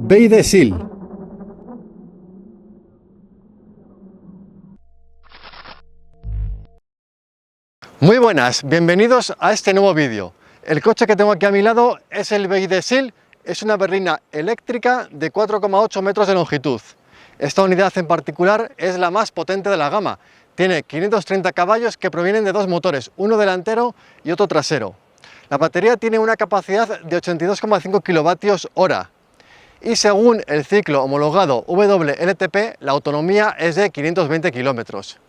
BYD Seal. Muy buenas, bienvenidos a este nuevo vídeo. El coche que tengo aquí a mi lado es el BYD Seal, es una berlina eléctrica de 4,8 metros de longitud. Esta unidad en particular es la más potente de la gama. Tiene 530 caballos que provienen de dos motores, uno delantero y otro trasero. La batería tiene una capacidad de 82,5 kWh y según el ciclo homologado WLTP, la autonomía es de 520 kilómetros.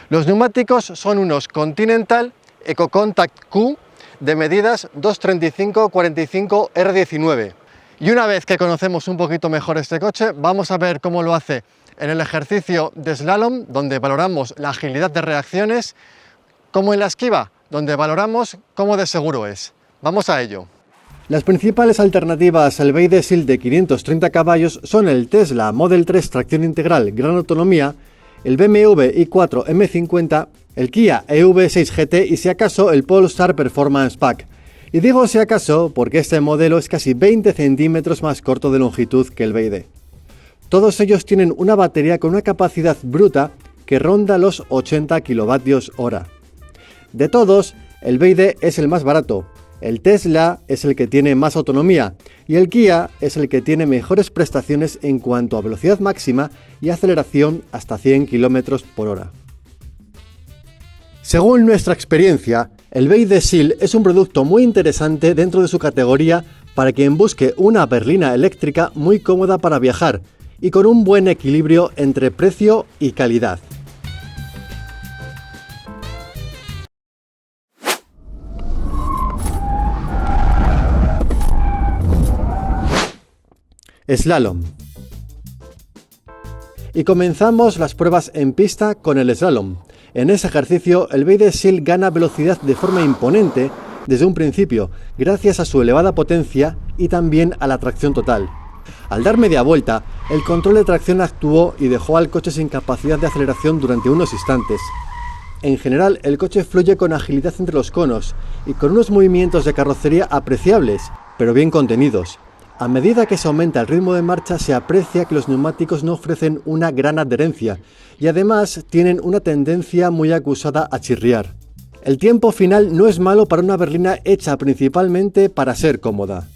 Los neumáticos son unos Continental EcoContact Q de medidas 235/45 R19. Y una vez que conocemos un poquito mejor este coche, vamos a ver cómo lo hace en el ejercicio de slalom, donde valoramos la agilidad de reacciones, como en la esquiva, donde valoramos cómo de seguro es. Vamos a ello. Las principales alternativas al BYD Seal de 530 caballos son el Tesla Model 3 tracción integral gran autonomía, el BMW i4 M50, el Kia EV6 GT y si acaso el Polestar Performance Pack. Y digo si acaso porque este modelo es casi 20 centímetros más corto de longitud que el BYD. Todos ellos tienen una batería con una capacidad bruta que ronda los 80 kWh. De todos, el BYD es el más barato, el Tesla es el que tiene más autonomía y el Kia es el que tiene mejores prestaciones en cuanto a velocidad máxima y aceleración hasta 100 km/h. Según nuestra experiencia, el BYD Seal es un producto muy interesante dentro de su categoría para quien busque una berlina eléctrica muy cómoda para viajar y con un buen equilibrio entre precio y calidad. Slalom. Y comenzamos las pruebas en pista con el slalom. En ese ejercicio, el BYD Seal gana velocidad de forma imponente desde un principio, gracias a su elevada potencia y también a la tracción total. Al dar media vuelta, el control de tracción actuó y dejó al coche sin capacidad de aceleración durante unos instantes. En general, el coche fluye con agilidad entre los conos y con unos movimientos de carrocería apreciables, pero bien contenidos. A medida que se aumenta el ritmo de marcha, se aprecia que los neumáticos no ofrecen una gran adherencia y además tienen una tendencia muy acusada a chirriar. El tiempo final no es malo para una berlina hecha principalmente para ser cómoda.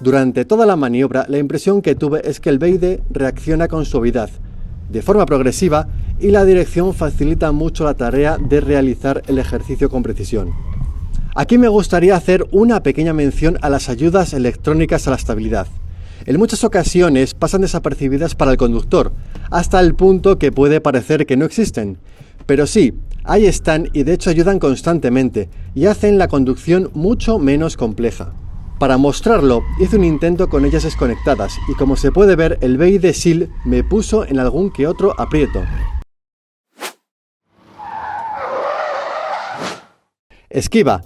Durante toda la maniobra, la impresión que tuve es que el BYD reacciona con suavidad, de forma progresiva, y la dirección facilita mucho la tarea de realizar el ejercicio con precisión. Aquí me gustaría hacer una pequeña mención a las ayudas electrónicas a la estabilidad. En muchas ocasiones pasan desapercibidas para el conductor, hasta el punto que puede parecer que no existen. Pero sí, ahí están y de hecho ayudan constantemente y hacen la conducción mucho menos compleja. Para mostrarlo, hice un intento con ellas desconectadas y como se puede ver, el BYD Seal me puso en algún que otro aprieto. Esquiva.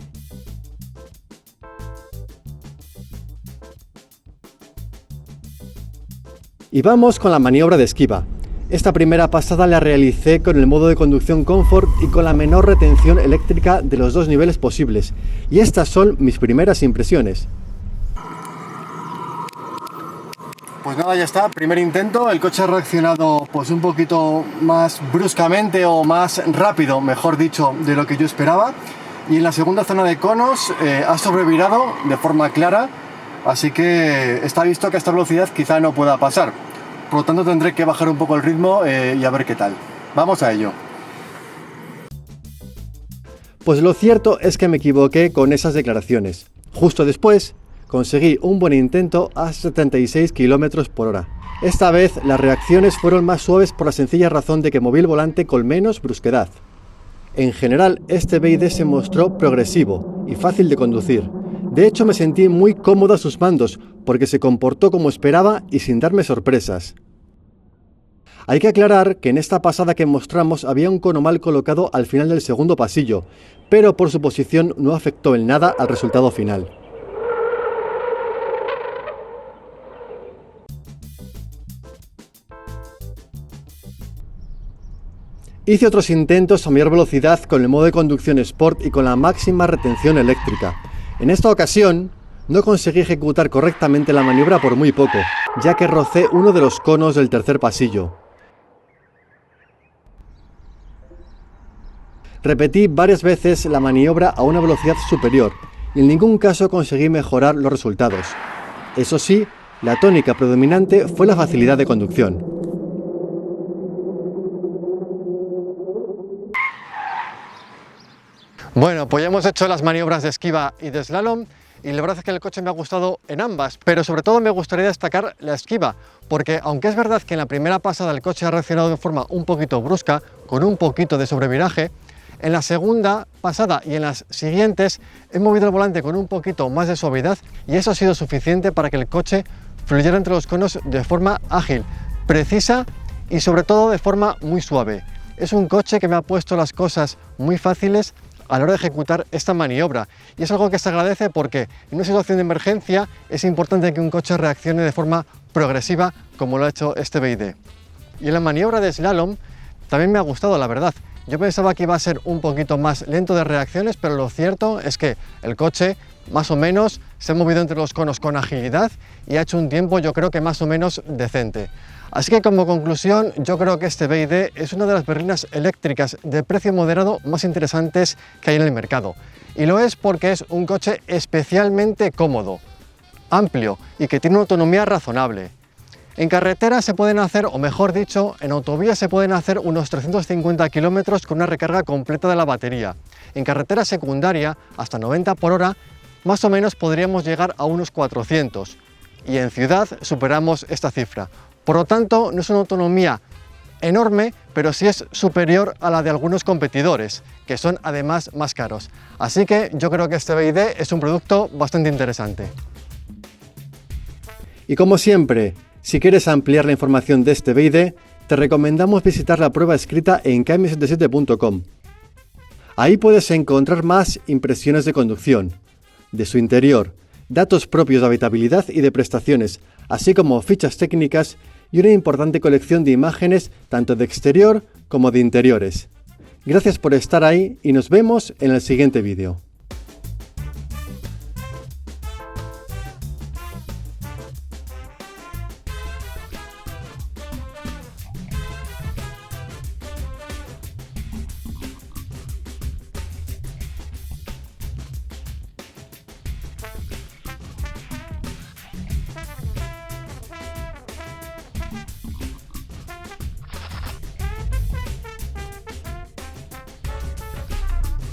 Y vamos con la maniobra de esquiva. Esta primera pasada la realicé con el modo de conducción Comfort y con la menor retención eléctrica de los dos niveles posibles. Y estas son mis primeras impresiones. Pues nada, ya está, primer intento. El coche ha reaccionado pues un poquito más bruscamente o más rápido, mejor dicho, de lo que yo esperaba. Y en la segunda zona de conos ha sobrevirado de forma clara. Así que está visto que a esta velocidad quizá no pueda pasar. Por lo tanto tendré que bajar un poco el ritmo y a ver qué tal. Vamos a ello. Pues lo cierto es que me equivoqué con esas declaraciones. Justo después conseguí un buen intento a 76 km/h. Esta vez las reacciones fueron más suaves por la sencilla razón de que moví el volante con menos brusquedad. En general, este BYD se mostró progresivo y fácil de conducir. De hecho, me sentí muy cómodo a sus mandos, porque se comportó como esperaba y sin darme sorpresas. Hay que aclarar que en esta pasada que mostramos había un cono mal colocado al final del segundo pasillo, pero por su posición no afectó en nada al resultado final. Hice otros intentos a mayor velocidad con el modo de conducción Sport y con la máxima retención eléctrica. En esta ocasión No conseguí ejecutar correctamente la maniobra por muy poco, ya que rocé uno de los conos del tercer pasillo. Repetí varias veces la maniobra a una velocidad superior y en ningún caso conseguí mejorar los resultados. Eso sí, la tónica predominante fue la facilidad de conducción. Bueno, pues ya hemos hecho las maniobras de esquiva y de slalom y la verdad es que el coche me ha gustado en ambas, pero sobre todo me gustaría destacar la esquiva, porque aunque es verdad que en la primera pasada el coche ha reaccionado de forma un poquito brusca, con un poquito de sobreviraje, en la segunda pasada y en las siguientes he movido el volante con un poquito más de suavidad y eso ha sido suficiente para que el coche fluyera entre los conos de forma ágil, precisa y sobre todo de forma muy suave. Es un coche que me ha puesto las cosas muy fáciles a la hora de ejecutar esta maniobra y es algo que se agradece porque en una situación de emergencia es importante que un coche reaccione de forma progresiva como lo ha hecho este BYD. Y en la maniobra de slalom también me ha gustado, la verdad. Yo pensaba que iba a ser un poquito más lento de reacciones, pero lo cierto es que el coche más o menos se ha movido entre los conos con agilidad y ha hecho un tiempo yo creo que más o menos decente. Así que como conclusión, yo creo que este BYD es una de las berlinas eléctricas de precio moderado más interesantes que hay en el mercado. Y lo es porque es un coche especialmente cómodo, amplio y que tiene una autonomía razonable. En carretera se pueden hacer, o mejor dicho, en autovía se pueden hacer unos 350 kilómetros con una recarga completa de la batería. En carretera secundaria, hasta 90 por hora, más o menos podríamos llegar a unos 400. Y en ciudad superamos esta cifra. Por lo tanto, no es una autonomía enorme, pero sí es superior a la de algunos competidores, que son además más caros. Así que yo creo que este BYD es un producto bastante interesante. Y como siempre, si quieres ampliar la información de este BYD, te recomendamos visitar la prueba escrita en km77.com. Ahí puedes encontrar más impresiones de conducción, de su interior, datos propios de habitabilidad y de prestaciones, así como fichas técnicas y una importante colección de imágenes tanto de exterior como de interiores. Gracias por estar ahí y nos vemos en el siguiente vídeo.